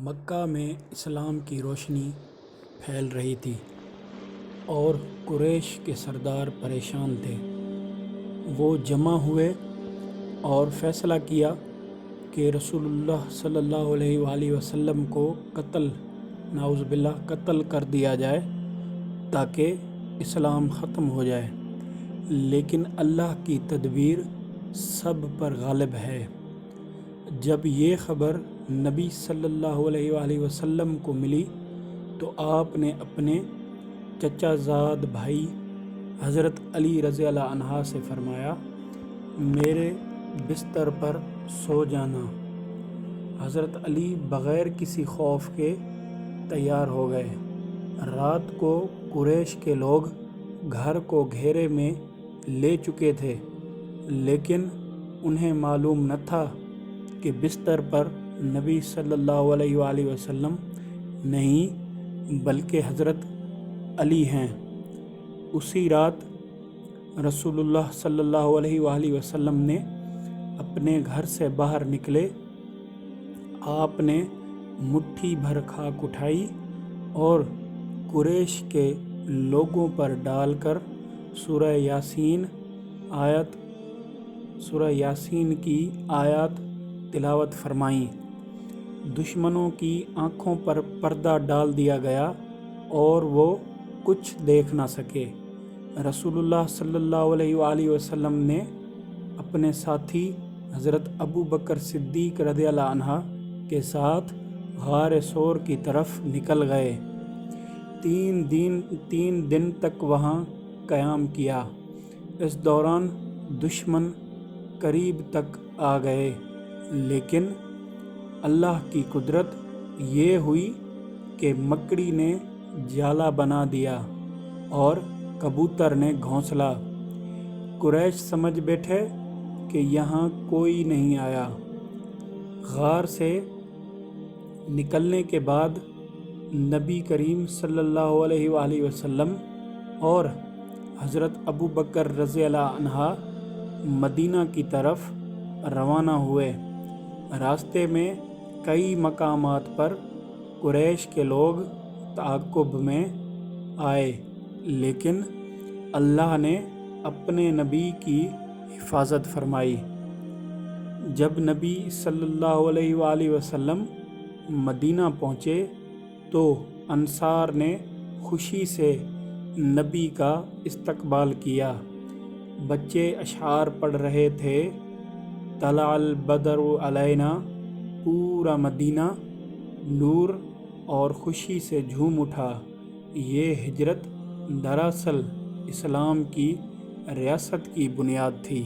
مکہ میں اسلام کی روشنی پھیل رہی تھی اور قریش کے سردار پریشان تھے۔ وہ جمع ہوئے اور فیصلہ کیا کہ رسول اللہ صلی اللہ علیہ وآلہ وسلم کو نعوذ باللہ قتل کر دیا جائے تاکہ اسلام ختم ہو جائے، لیکن اللہ کی تدبیر سب پر غالب ہے۔ جب یہ خبر نبی صلی اللہ علیہ وآلہ وسلم کو ملی تو آپ نے اپنے چچا زاد بھائی حضرت علی رضی اللہ عنہ سے فرمایا، میرے بستر پر سو جانا۔ حضرت علی بغیر کسی خوف کے تیار ہو گئے۔ رات کو قریش کے لوگ گھر کو گھیرے میں لے چکے تھے، لیکن انہیں معلوم نہ تھا کہ بستر پر نبی صلی اللہ علیہ وآلہ وسلم نہیں بلکہ حضرت علی ہیں۔ اسی رات رسول اللہ صلی اللہ علیہ وآلہ وسلم نے اپنے گھر سے باہر نکلے۔ آپ نے مٹھی بھر خاک اٹھائی اور قریش کے لوگوں پر ڈال کر سورہ یاسین کی آیات تلاوت فرمائیں۔ دشمنوں کی آنکھوں پر پردہ ڈال دیا گیا اور وہ کچھ دیکھ نہ سکے۔ رسول اللہ صلی اللہ علیہ وآلہ وسلم نے اپنے ساتھی حضرت ابو بکر صدیق رضی اللہ عنہ کے ساتھ غار ثور کی طرف نکل گئے۔ 3 دن تک وہاں قیام کیا۔ اس دوران دشمن قریب تک آ گئے، لیکن اللہ کی قدرت یہ ہوئی کہ مکڑی نے جالا بنا دیا اور کبوتر نے گھونسلہ۔ قریش سمجھ بیٹھے کہ یہاں کوئی نہیں آیا۔ غار سے نکلنے کے بعد نبی کریم صلی اللہ علیہ وآلہ وسلم اور حضرت ابو بکر رضی اللہ عنہ مدینہ کی طرف روانہ ہوئے۔ راستے میں کئی مقامات پر قریش کے لوگ تعاقب میں آئے، لیکن اللہ نے اپنے نبی کی حفاظت فرمائی۔ جب نبی صلی اللہ علیہ وآلہ وسلم مدینہ پہنچے تو انصار نے خوشی سے نبی کا استقبال کیا۔ بچے اشعار پڑھ رہے تھے، طلع البدر علینا۔ پورا مدینہ نور اور خوشی سے جھوم اٹھا۔ یہ ہجرت دراصل اسلام کی ریاست کی بنیاد تھی۔